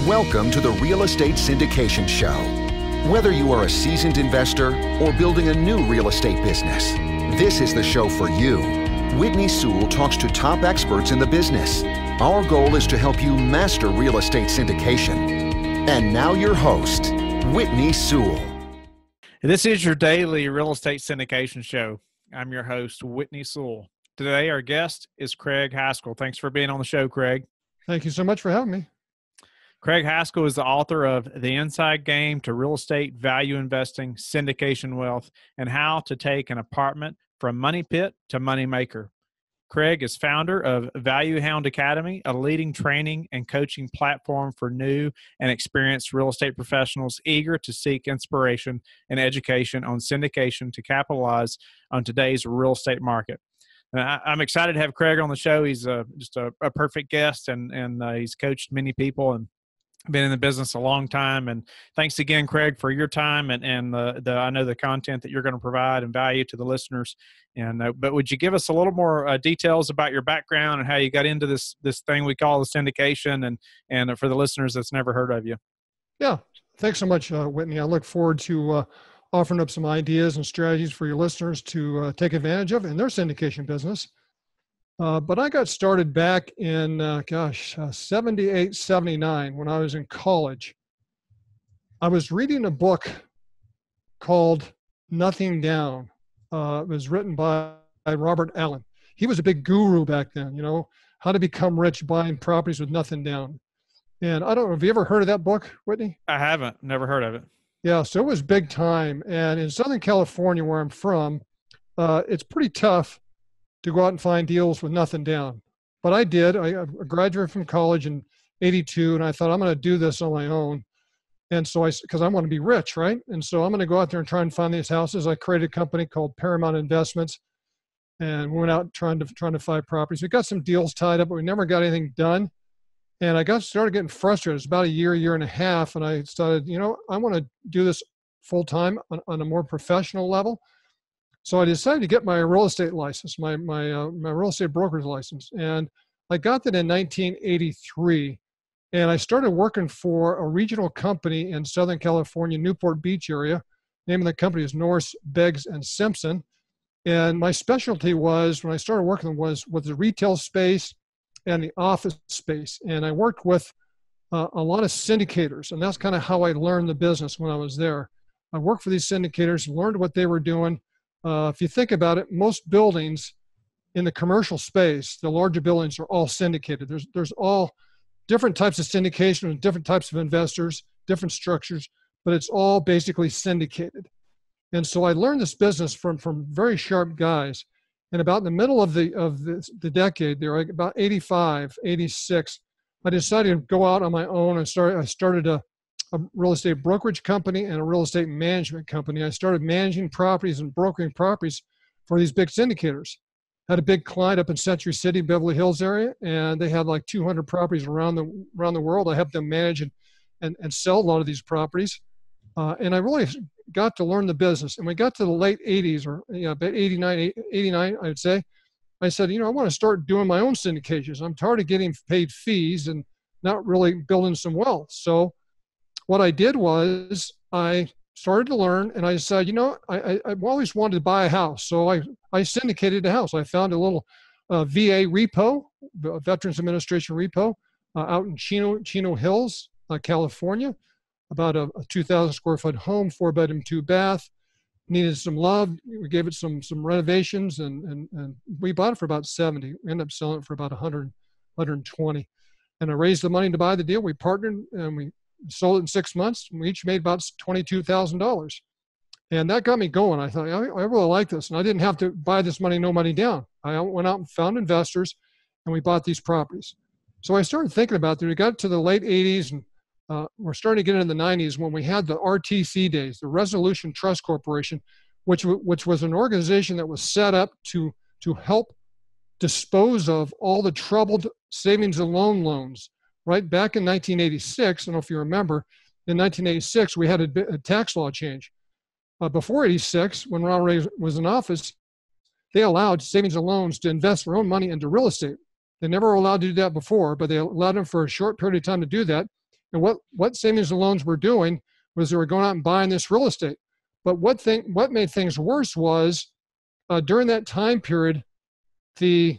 Welcome to the Real Estate Syndication Show. Whether you are a seasoned investor or building a new real estate business, this is the show for you. Whitneys Story talks to top experts in the business. Our goal is to help you master real estate syndication. And now your host, Whitneys Story. This is your daily real estate syndication show. I'm your host, Whitneys Story. Today, our guest is Craig Haskell. Thanks for being on the show, Craig. Thank you so much for having me. Craig Haskell is the author of The Inside Game to Real Estate Value Investing, Syndication Wealth, and How to Take an Apartment from Money Pit to Money Maker. Craig is founder of Hound Academy, a leading training and coaching platform for new and experienced real estate professionals eager to seek inspiration and education on syndication to capitalize on today's real estate market. I'm excited to have Craig on the show. He's just a perfect guest, and he's coached many people and been in the business a long time. And thanks again, Craig, for your time and I know the content that you're going to provide and value to the listeners. And but would you give us a little more details about your background and how you got into this thing we call the syndication, and for the listeners that's never heard of you? Yeah, thanks so much, Whitney. I look forward to offering up some ideas and strategies for your listeners to take advantage of in their syndication business. But I got started back in, 78, 79 when I was in college. I was reading a book called Nothing Down. It was written by Robert Allen. He was a big guru back then, how to become rich buying properties with nothing down. And I don't know, have you ever heard of that book, Whitney? I haven't, never heard of it. Yeah, so it was big time. And in Southern California, where I'm from, it's pretty tough to go out and find deals with nothing down. But I did. I graduated from college in 82, and I thought, I'm going to do this on my own. And so because I want to be rich, right? And so I'm going to go out there and try and find these houses. I created a company called Paramount Investments, and we went out trying to find properties. We got some deals tied up, but we never got anything done. And I started getting frustrated. It was about a year and a half, and I started, I want to do this full time on a more professional level. So I decided to get my real estate license, my real estate broker's license. And I got that in 1983. And I started working for a regional company in Southern California, Newport Beach area. Name of the company is Norris, Beggs, and Simpson. And my specialty was, when I started working, was the retail space and the office space. And I worked with a lot of syndicators. And that's kind of how I learned the business when I was there. I worked for these syndicators, learned what they were doing. If you think about it, most buildings in the commercial space, the larger buildings, are all syndicated. There's all different types of syndication with different types of investors, different structures, but it's all basically syndicated. And so I learned this business from very sharp guys. And about in the middle of the decade there, about 85, 86, I decided to go out on my own. I started a real estate brokerage company and a real estate management company. I started managing properties and brokering properties for these big syndicators. Had a big client up in Century City, Beverly Hills area, and they had like 200 properties around the world. I helped them manage and sell a lot of these properties. And I really got to learn the business. And we got to the late 80s, or about 89, I would say. I said, I want to start doing my own syndications. I'm tired of getting paid fees and not really building some wealth. So what I did was I started to learn, and I decided, I've always wanted to buy a house. So I syndicated a house. I found a little VA repo, Veterans Administration repo, out in Chino Hills, California, about a 2,000 square foot home, 4-bedroom, 2-bath. Needed some love. We gave it some renovations, and we bought it for about 70. We ended up selling it for about 100, 120. And I raised the money to buy the deal. We partnered, and we sold it in 6 months. We each made about $22,000. And that got me going. I thought, I really like this. And I didn't have to buy this money, no money down. I went out and found investors, and we bought these properties. So I started thinking about that. We got to the late 80s, and we're starting to get into the 90s when we had the RTC days, the Resolution Trust Corporation, which was an organization that was set up to help dispose of all the troubled savings and loans. Right back in 1986, I don't know if you remember, in 1986, we had a tax law change. Before 86, when Ronald Reagan was in office, they allowed savings and loans to invest their own money into real estate. They never were allowed to do that before, but they allowed them for a short period of time to do that. And what savings and loans were doing was they were going out and buying this real estate. But what made things worse was during that time period, the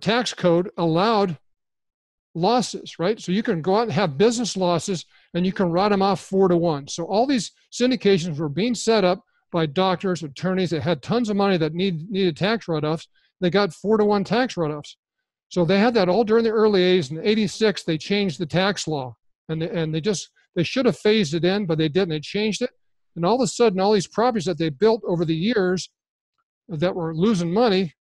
tax code allowed losses, right? So you can go out and have business losses and you can write them off 4-to-1. So all these syndications were being set up by doctors, attorneys that had tons of money that needed tax write-offs. They got 4-to-1 tax write-offs. So they had that all during the early 80s. In '86, they changed the tax law, and they should have phased it in, but they didn't. They changed it, and all of a sudden, all these properties that they built over the years that were losing money,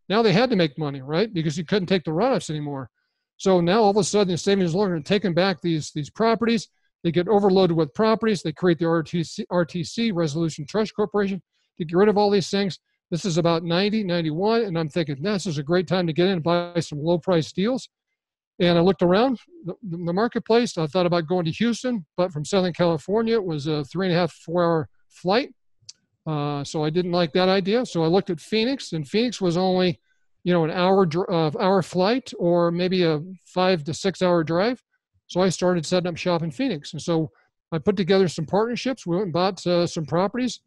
now they had to make money, right? Because you couldn't take the write-offs anymore. So now all of a sudden, the savings and loans are taking back these properties. They get overloaded with properties. They create the RTC, Resolution Trust Corporation, to get rid of all these things. This is about 90, 91, and I'm thinking, this is a great time to get in and buy some low-price deals. And I looked around the marketplace. I thought about going to Houston, but from Southern California, it was a 3.5, 4-hour flight. So I didn't like that idea. So I looked at Phoenix, and Phoenix was only, an hour flight or maybe a 5 to 6 hour drive. So I started setting up shop in Phoenix. And so I put together some partnerships. We went and bought some properties,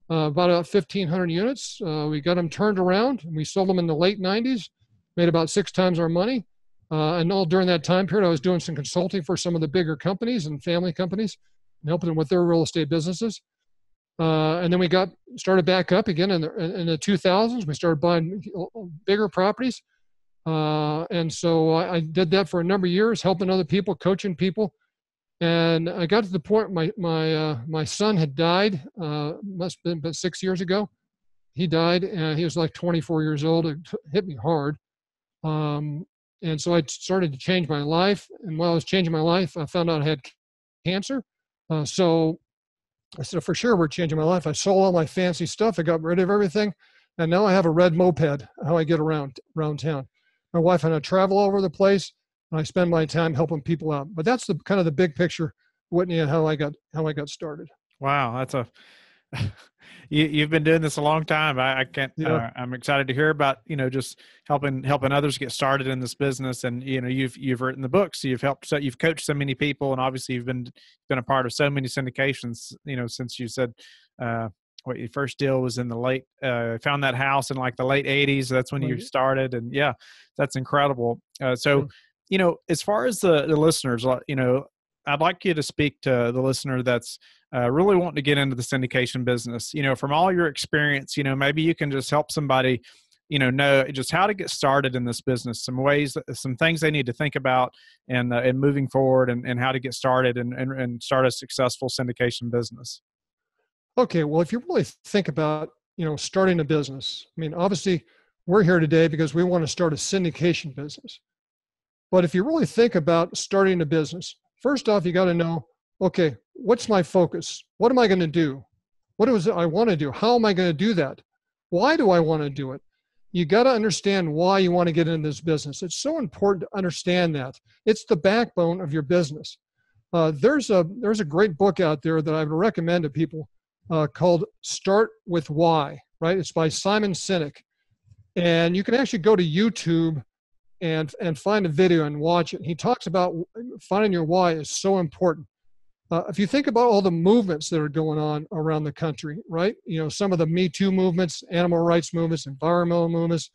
about 1,500 units. We got them turned around, and we sold them in the late 90s, made about 6 times our money. And all during that time period, I was doing some consulting for some of the bigger companies and family companies and helping them with their real estate businesses. And then we started back up again in the 2000s. We started buying bigger properties. And so I did that for a number of years, helping other people, coaching people. And I got to the point my son had died, must have been about 6 years ago. He died, and he was like 24 years old. It hit me hard. And so I started to change my life. And while I was changing my life, I found out I had cancer. So I said, for sure, we're changing my life. I sold all my fancy stuff. I got rid of everything. And now I have a red moped, how I get around town. My wife and I travel all over the place, and I spend my time helping people out. But that's the kind of the big picture, Whitney, and how I got started. Wow, that's you've been doing this a long time. I can't. Yeah. I'm excited to hear about just helping others get started in this business. And you've written the books. You've coached so many people, and obviously you've been a part of so many syndications. Since you said what your first deal was in the late found that house in like the late 80s. That's when you started, and yeah, that's incredible. So as far as the listeners, I'd like you to speak to the listener that's really wanting to get into the syndication business. From all your experience, maybe you can just help somebody, know just how to get started in this business, some ways, some things they need to think about and moving forward, and how to get started and start a successful syndication business. Okay, well, if you really think about, starting a business, I mean, obviously we're here today because we want to start a syndication business. But if you really think about starting a business, first off, you got to know, okay, what's my focus? What am I going to do? What is it I want to do? How am I going to do that? Why do I want to do it? You got to understand why you want to get into this business. It's so important to understand that. It's the backbone of your business. There's a great book out there that I would recommend to people called Start With Why, right? It's by Simon Sinek. And you can actually go to YouTube and find a video and watch it. He talks about finding your why is so important. If you think about all the movements that are going on around the country, right? Some of the Me Too movements, animal rights movements, environmental movements,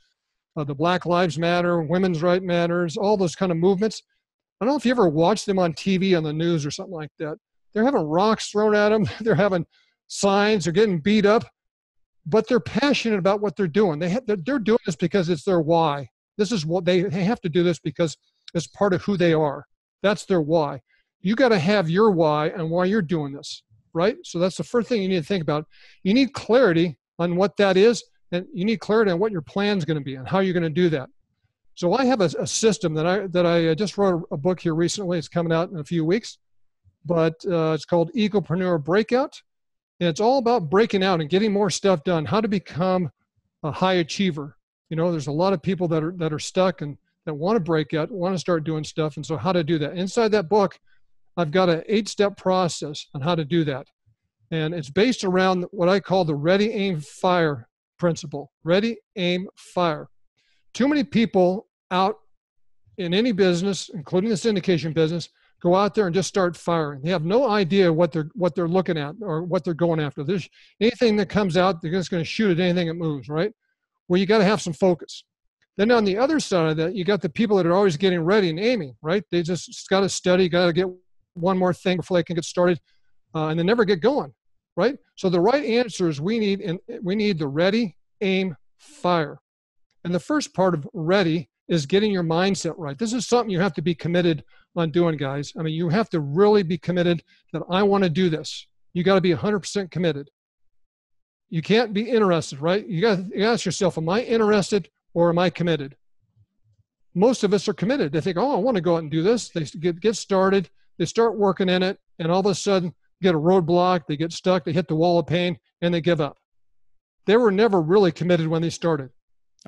the Black Lives Matter, Women's Rights Matters, all those kind of movements. I don't know if you ever watch them on TV, on the news or something like that. They're having rocks thrown at them. They're having signs. They're getting beat up. But they're passionate about what they're doing. They're doing this because it's their why. This is what they have to do this because it's part of who they are. That's their why. You got to have your why and why you're doing this, right? So that's the first thing you need to think about. You need clarity on what that is, and you need clarity on what your plan is going to be and how you're going to do that. So I have a system that I just wrote a book here recently. It's coming out in a few weeks, but it's called Egopreneur Breakout, and it's all about breaking out and getting more stuff done. How to become a high achiever. There's a lot of people that are stuck and that want to break out, want to start doing stuff, and so how to do that. Inside that book, I've got an 8-step process on how to do that. And it's based around what I call the ready, aim, fire principle. Ready, aim, fire. Too many people out in any business, including the syndication business, go out there and just start firing. They have no idea what they're looking at or what they're going after. There's anything that comes out, they're just going to shoot at anything that moves, right? Well, you got to have some focus. Then on the other side of that, you got the people that are always getting ready and aiming, right? They just got to study, got to get one more thing before they can get started, and they never get going, right? So the right answer is we need the ready, aim, fire. And the first part of ready is getting your mindset right. This is something you have to be committed on doing, guys. I mean, you have to really be committed that I want to do this. You got to be 100% committed. You can't be interested, right? You got to ask yourself, am I interested or am I committed? Most of us are committed. They think, oh, I want to go out and do this. They get started. They start working in it, and all of a sudden get a roadblock. They get stuck. They hit the wall of pain, and they give up. They were never really committed when they started.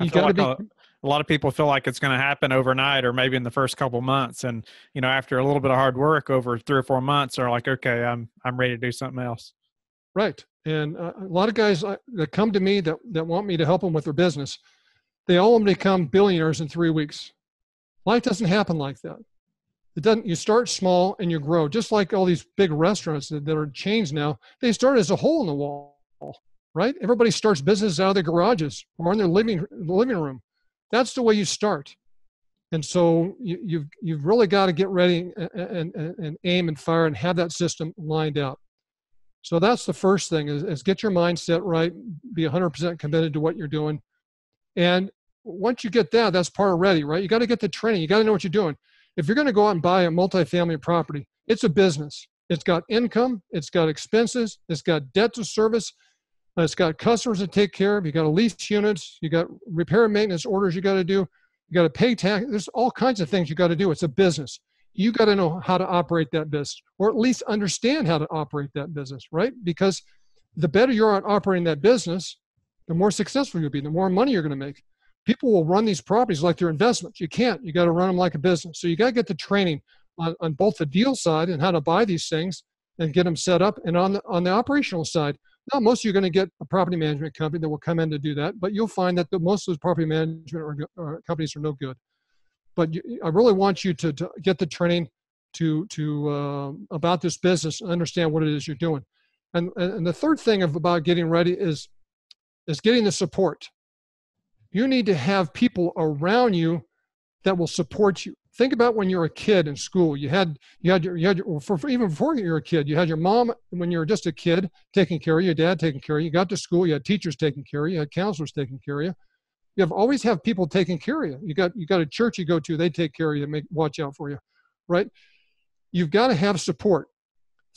You got to be. A lot of people feel like it's going to happen overnight or maybe in the first couple months. And, you know, after a little bit of hard work over 3 or 4 months are like, okay, I'm ready to do something else. Right. And a lot of guys that come to me that want me to help them with their business, they all become billionaires in 3 weeks. Life doesn't happen like that. It doesn't. You start small and you grow. Just like all these big restaurants that are chains now, they start as a hole in the wall, right? Everybody starts business out of their garages or in their living room. That's the way you start. And so you've really got to get ready and aim and fire and have that system lined out. So that's the first thing is get your mindset right, be 100% committed to what you're doing. And once you get that, that's part of ready, right? You got to get the training. You got to know what you're doing. If you're going to go out and buy a multifamily property, it's a business. It's got income. It's got expenses. It's got debt to service. It's got customers to take care of. You got to lease units. You got repair and maintenance orders you got to do. You got to pay tax. There's all kinds of things you got to do. It's a business. You got to know how to operate that business, or at least understand how to operate that business, right? Because the better you're at operating that business, the more successful you'll be, the more money you're going to make. People will run these properties like they're investments. You can't. You got to run them like a business. So you got to get the training on both the deal side and how to buy these things and get them set up, and on the operational side. Now, most of you are going to get a property management company that will come in to do that, but you'll find that most of those property management or companies are no good. But I really want you to get the training about this business and understand what it is you're doing. And the third thing about getting ready is getting the support. You need to have people around you that will support you. Think about when you were a kid in school. Even before you were a kid, you had your mom when you were just a kid taking care of you, your dad taking care of you. You got to school, you had teachers taking care of you, you had counselors taking care of you. You always have people taking care of you. You got a church you go to, they take care of you, watch out for you, right? You've got to have support.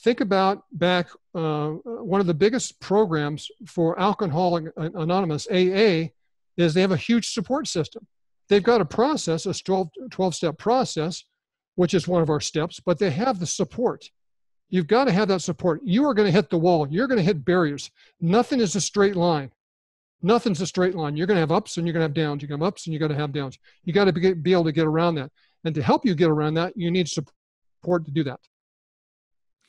Think about back, one of the biggest programs for Alcoholics Anonymous, AA, is they have a huge support system. They've got a process, a 12-step process, which is one of our steps, but they have the support. You've got to have that support. You are going to hit the wall. You're going to hit barriers. Nothing is a straight line. Nothing's a straight line. You're going to have ups and you're going to have downs. You're going to have ups and you're going to have downs. You got to be able to get around that. And to help you get around that, you need support to do that.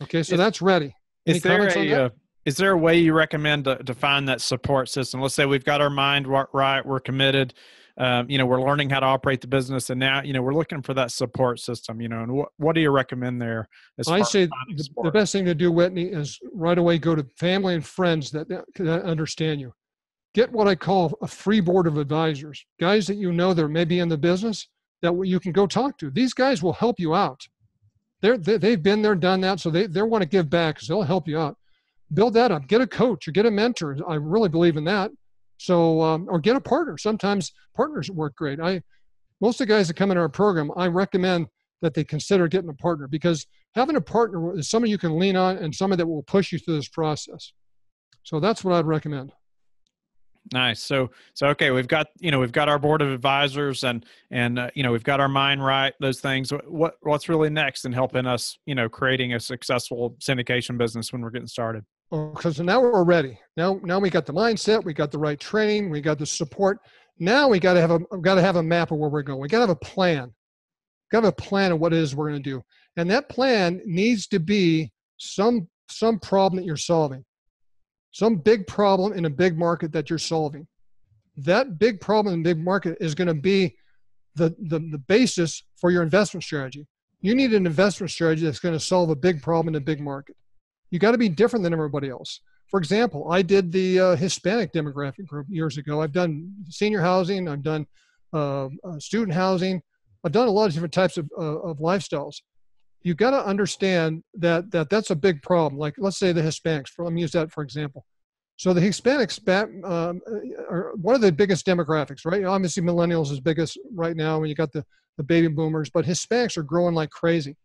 Okay, so that's ready. Any comments on that? Is there a way you recommend to find that support system? Let's say we've got our mind right, we're committed, we're learning how to operate the business, and now, we're looking for that support system, and what do you recommend there? I say the best thing to do, Whitney, is right away go to family and friends that understand you. Get what I call a free board of advisors, guys that that may be in the business that you can go talk to. These guys will help you out. They've been there, done that, so they want to give back, so they'll help you out. Build that up. Get a coach or get a mentor. I really believe in that. So, or get a partner. Sometimes partners work great. Most of the guys that come in our program, I recommend that they consider getting a partner, because having a partner is somebody you can lean on and somebody that will push you through this process. So that's what I'd recommend. Nice. So okay, we've got our board of advisors and we've got our mind right, those things. What's really next in helping us, creating a successful syndication business when we're getting started? Because now we're ready. Now we got the mindset, we got the right training, we got the support. Now we got to have a map of where we're going. We got to have a plan. Got to have a plan of what it is we're going to do. And that plan needs to be some problem that you're solving. Some big problem in a big market that you're solving. That big problem in a big market is going to be the basis for your investment strategy. You need an investment strategy that's going to solve a big problem in a big market. You got to be different than everybody else. For example, I did the Hispanic demographic group years ago. I've done senior housing. I've done student housing. I've done a lot of different types of lifestyles. You got to understand that's a big problem. Like, let's say the Hispanics. Let me use that for example. So the Hispanics are one of the biggest demographics, right? Obviously, millennials is biggest right now when you got the baby boomers, but Hispanics are growing like crazy.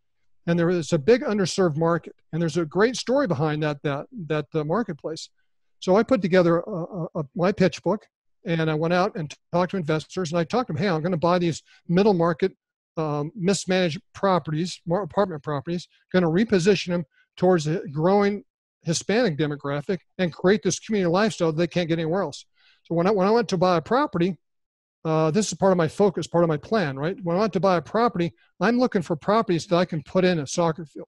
And there is a big underserved market. And there's a great story behind that marketplace. So I put together my pitch book, and I went out and talked to investors. And I talked to them, hey, I'm going to buy these middle market mismanaged properties, apartment properties, going to reposition them towards a growing Hispanic demographic and create this community lifestyle that they can't get anywhere else. So when I went to buy a property, this is part of my focus, part of my plan, right? When I went to buy a property, I'm looking for properties that I can put in a soccer field,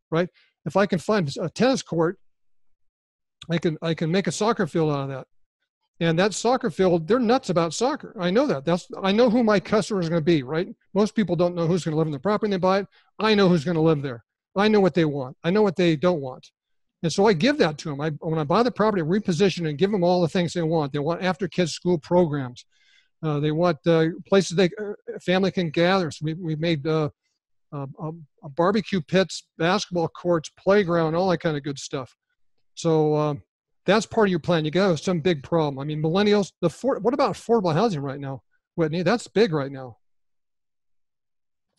right? If I can find a tennis court, I can make a soccer field out of that. And that soccer field, they're nuts about soccer. I know that. I know who my customer is going to be, right? Most people don't know who's going to live in the property when they buy it. I know who's going to live there. I know what they want. I know what they don't want. And so I give that to them. When I buy the property, I reposition and give them all the things they want. They want after kids school programs. They want places family can gather. So we made barbecue pits, basketball courts, playground, all that kind of good stuff. So that's part of your plan. You got some big problem. I mean, millennials. What about affordable housing right now, Whitney? That's big right now.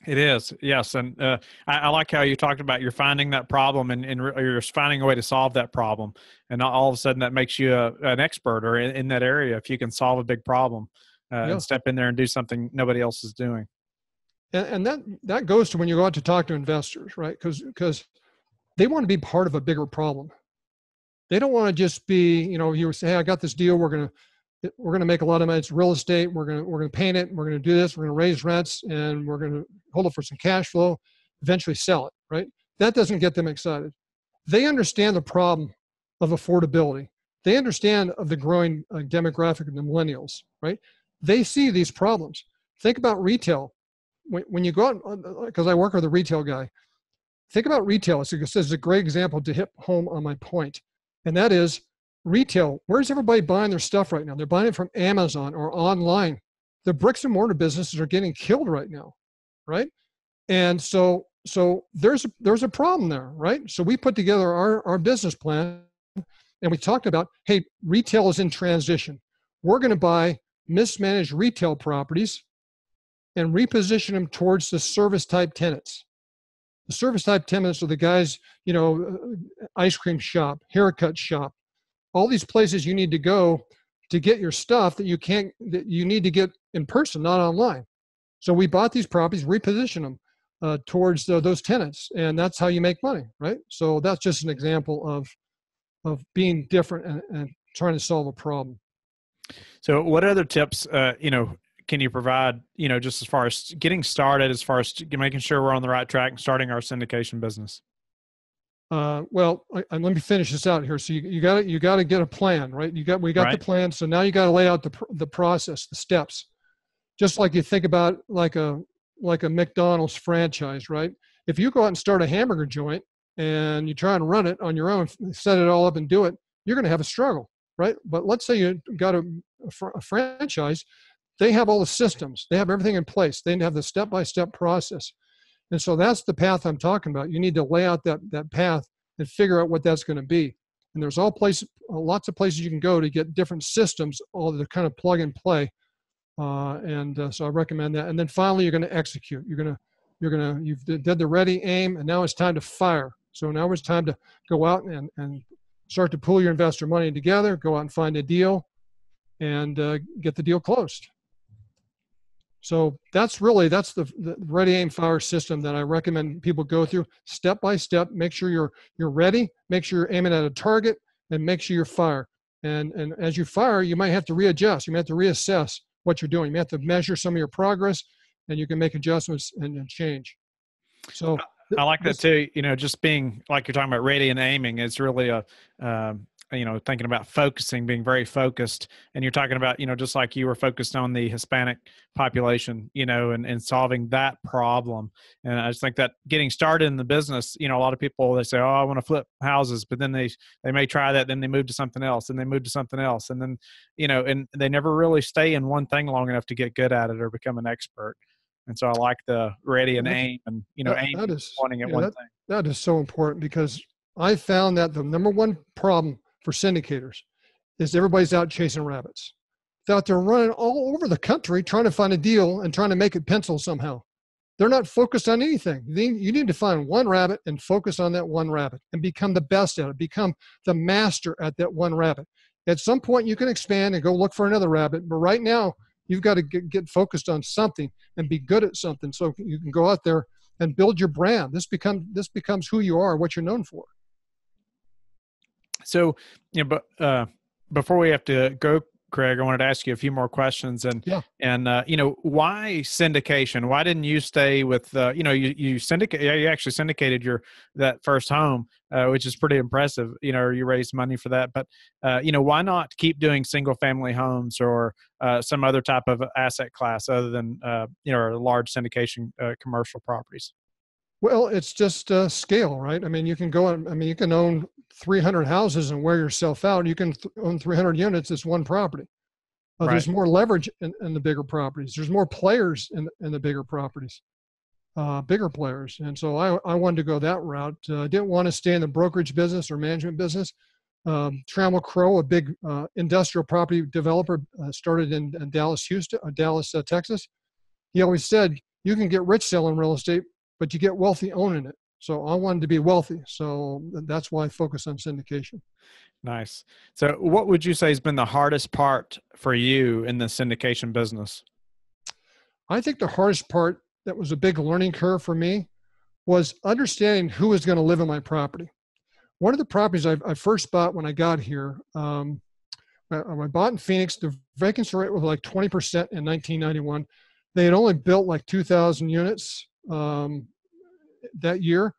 It is, yes. And I like how you talked about you're finding that problem and you're finding a way to solve that problem. And all of a sudden that makes you an expert or in that area if you can solve a big problem and step in there and do something nobody else is doing. And that goes to when you go out to talk to investors, right? Because they want to be part of a bigger problem. They don't want to just be, you say, hey, I got this deal. We're gonna make a lot of money. It's real estate. We're gonna paint it. We're gonna do this. We're gonna raise rents, and we're gonna hold it for some cash flow. Eventually, sell it. Right? That doesn't get them excited. They understand the problem of affordability. They understand of the growing demographic of the millennials. Right? They see these problems. Think about retail. When you go out, because I work with a retail guy. Think about retail. It's a great example to hit home on my point, and that is. Retail, where's everybody buying their stuff right now? They're buying it from Amazon or online. The bricks and mortar businesses are getting killed right now, right? And so there's a problem there, right? So we put together our business plan and we talked about, hey, retail is in transition. We're going to buy mismanaged retail properties and reposition them towards the service type tenants. The service type tenants are the guys, ice cream shop, haircut shop, all these places you need to go to get your stuff that you need to get in person, not online. So we bought these properties, reposition them towards those tenants, and that's how you make money, right? So that's just an example of being different and trying to solve a problem. So what other tips, can you provide, just as far as getting started, as far as making sure we're on the right track and starting our syndication business? Well, let me finish this out here. So you got to get a plan, right? We got the plan. So now you got to lay out the process, the steps, just like you think about like a McDonald's franchise, right? If you go out and start a hamburger joint and you try and run it on your own, set it all up and do it, you're going to have a struggle, right? But let's say you got a franchise, they have all the systems, they have everything in place, they have the step-by-step process. And so that's the path I'm talking about. You need to lay out that path and figure out what that's going to be. And there's lots of places you can go to get different systems, all the kind of plug and play. So I recommend that. And then finally, you're going to execute. You've did the ready, aim, and now it's time to fire. So now it's time to go out and start to pool your investor money together, go out and find a deal, and get the deal closed. So that's the ready, aim, fire system that I recommend people go through step by step. Make sure you're ready, make sure you're aiming at a target, and make sure you fire. And as you fire, you might have to readjust. You might have to reassess what you're doing. You may have to measure some of your progress, and you can make adjustments and change. So I like that too. Just being like you're talking about ready and aiming is really thinking about focusing, being very focused, and you're talking about, just like you were focused on the Hispanic population, and solving that problem. And I just think that getting started in the business, a lot of people, they say, oh, I want to flip houses, but then they may try that, then they move to something else, and they move to something else. And then, and they never really stay in one thing long enough to get good at it or become an expert. And so I like the ready and aim, and, aim pointing at one thing. That is so important, because I found that the number one problem for syndicators is everybody's out chasing rabbits. They're out there running all over the country trying to find a deal and trying to make it pencil somehow. They're not focused on anything. You need to find one rabbit and focus on that one rabbit and become the best at it, become the master at that one rabbit. At some point you can expand and go look for another rabbit, but right now you've got to get focused on something and be good at something so you can go out there and build your brand. This becomes who you are, what you're known for. So, but before we have to go, Craig, I wanted to ask you a few more questions. And why syndication? Why didn't you stay with you actually syndicated that first home, which is pretty impressive. You raised money for that, but why not keep doing single family homes or some other type of asset class other than large syndication commercial properties? Well, it's just scale, right? I mean, you can you can own 300 houses and wear yourself out. You can own 300 units as one property. Right. There's more leverage in the bigger properties. There's more players in the bigger properties, bigger players. And so I wanted to go that route. I didn't want to stay in the brokerage business or management business. Trammell Crow, a big industrial property developer, started in Dallas, Texas. He always said, you can get rich selling real estate, but you get wealthy owning it. So I wanted to be wealthy. So that's why I focus on syndication. Nice. So what would you say has been the hardest part for you in the syndication business? I think the hardest part that was a big learning curve for me was understanding who was going to live in my property. One of the properties I first bought when I got here, I bought in Phoenix. The vacancy rate was like 20% in 1991. They had only built like 2,000 units that year.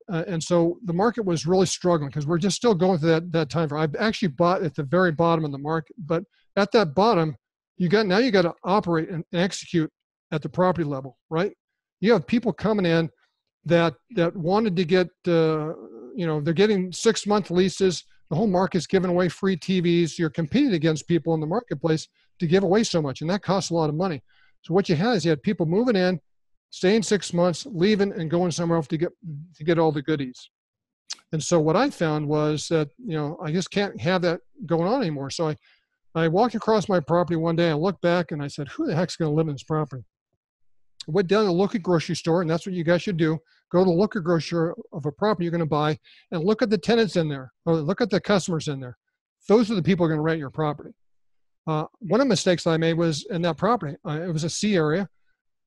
And so the market was really struggling because we're just still going through that time frame. I actually bought at the very bottom of the market, but at that bottom, you got to operate and execute at the property level, right? You have people coming in that wanted to get, they're getting 6-month leases. The whole market's giving away free TVs. You're competing against people in the marketplace to give away so much, and that costs a lot of money. So what you had is you had people moving in, staying 6 months, leaving, and going somewhere else to get all the goodies. And so what I found was that, I just can't have that going on anymore. So I walked across my property one day, I looked back, and I said, who the heck's going to live in this property? I went down to the local grocery store, and that's what you guys should do. Go to the local grocery store of a property you're going to buy and look at the tenants in there, or look at the customers in there. Those are the people who are going to rent your property. One of the mistakes I made was in that property. It was a C area.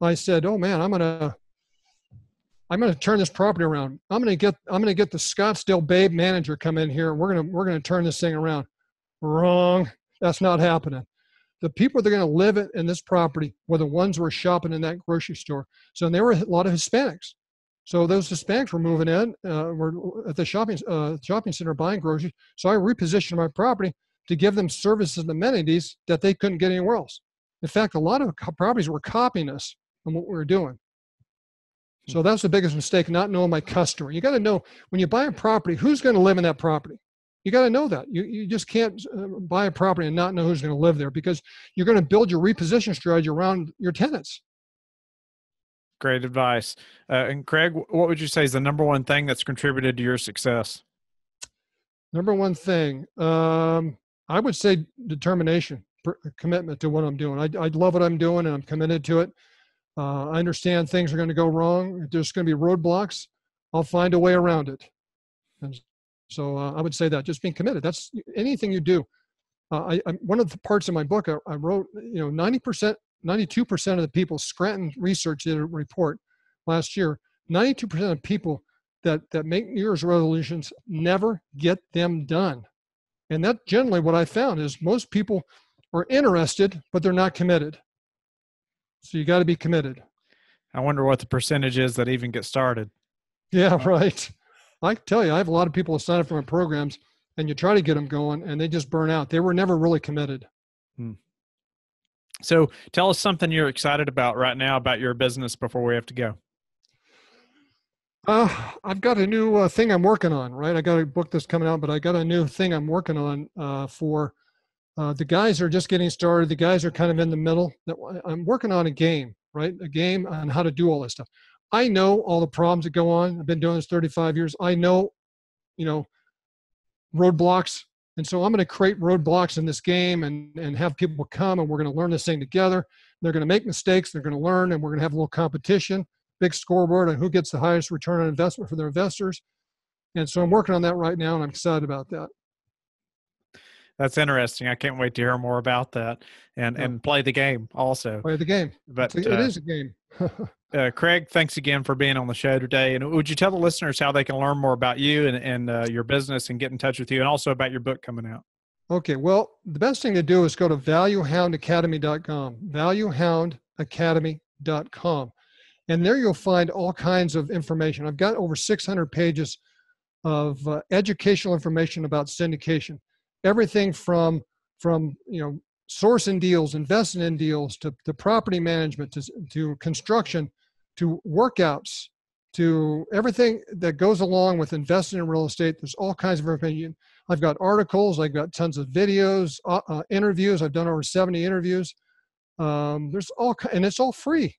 I said, "Oh man, I'm gonna turn this property around. I'm gonna get the Scottsdale Babe manager come in here, and we're gonna turn this thing around." Wrong. That's not happening. The people that are going to live in this property were the ones who were shopping in that grocery store. So there were a lot of Hispanics. So those Hispanics were moving in, were at the shopping center buying groceries. So I repositioned my property to give them services and amenities that they couldn't get anywhere else. In fact, a lot of properties were copying us on what we were doing. So that's the biggest mistake, not knowing my customer. You got to know when you buy a property, who's going to live in that property. You got to know that. You just can't buy a property and not know who's going to live there, because you're going to build your reposition strategy around your tenants. Great advice. And Craig, what would you say is the number one thing that's contributed to your success? Number one thing, I would say determination, commitment to what I'm doing. I love what I'm doing, and I'm committed to it. I understand things are going to go wrong. If there's going to be roadblocks, I'll find a way around it. And so I would say that, just being committed. That's anything you do. One of the parts of my book, I wrote, 90%, 92% of the people, Scranton Research did a report last year, 92% of people that make New Year's resolutions never get them done. And that generally what I found is most people are interested, but they're not committed. So you got to be committed. I wonder what the percentage is that even get started. Yeah, right. I can tell you, I have a lot of people who sign up for my programs, and you try to get them going, and they just burn out. They were never really committed. So tell us something you're excited about right now about your business before we have to go. I've got a new thing I'm working on, right? I got a book that's coming out, but I got a new thing I'm working on for the guys who are just getting started. The guys are kind of in the middle. I'm working on a game, right? A game on how to do all this stuff. I know all the problems that go on. I've been doing this 35 years. I know, roadblocks. And so I'm going to create roadblocks in this game and have people come, and we're going to learn this thing together. They're going to make mistakes. They're going to learn, and we're going to have a little competition, big scoreboard on who gets the highest return on investment for their investors. And so I'm working on that right now, and I'm excited about that. That's interesting. I can't wait to hear more about that and play the game also. Play the game. But it is a game. Craig, thanks again for being on the show today. And would you tell the listeners how they can learn more about you and your business and get in touch with you, and also about your book coming out? Okay. Well, the best thing to do is go to valuehoundacademy.com, valuehoundacademy.com. And there you'll find all kinds of information. I've got over 600 pages of educational information about syndication. Everything from sourcing deals, investing in deals, to property management, to construction, to workouts, to everything that goes along with investing in real estate. There's all kinds of information. I've got articles. I've got tons of videos, interviews. I've done over 70 interviews. There's and it's all free.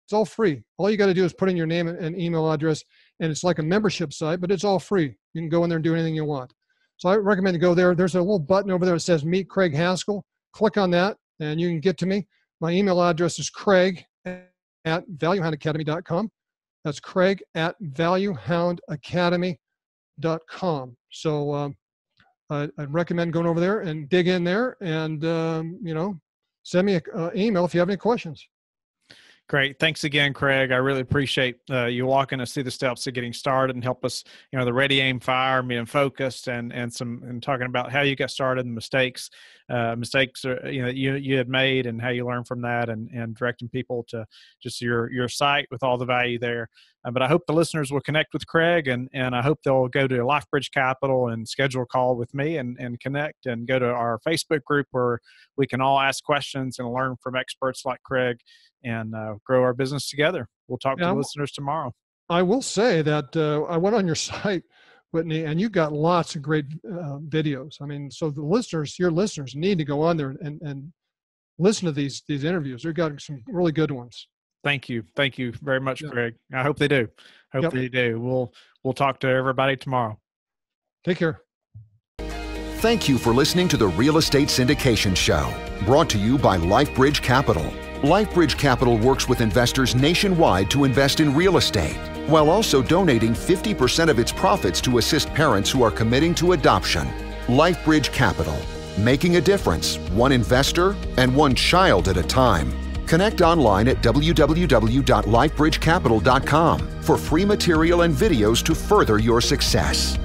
It's all free. All you got to do is put in your name and email address, and it's like a membership site, but it's all free. You can go in there and do anything you want. So I recommend to go there. There's a little button over there that says Meet Craig Haskell. Click on that, and you can get to me. My email address is craig@valuehoundacademy.com. That's craig@valuehoundacademy.com. So I'd recommend going over there and dig in there, and send me an email if you have any questions. Great. Thanks again, Craig. I really appreciate you walking us through the steps of getting started and help us, the ready, aim, fire, being focused, and talking about how you got started and mistakes you had made, and how you learned from that, and directing people to just your site with all the value there. But I hope the listeners will connect with Craig, and I hope they'll go to LifeBridge Capital and schedule a call with me and connect, and go to our Facebook group where we can all ask questions and learn from experts like Craig, and grow our business together. We'll talk to the listeners tomorrow. I will say that I went on your site, Whitney, and you got lots of great videos. I mean, so your listeners need to go on there and listen to these interviews. They've got some really good ones. Thank you. Thank you very much, Craig. I hope they do. They do. We'll talk to everybody tomorrow. Take care. Thank you for listening to the Real Estate Syndication Show, brought to you by LifeBridge Capital. LifeBridge Capital works with investors nationwide to invest in real estate, while also donating 50% of its profits to assist parents who are committing to adoption. LifeBridge Capital, making a difference, one investor and one child at a time. Connect online at www.lifebridgecapital.com for free material and videos to further your success.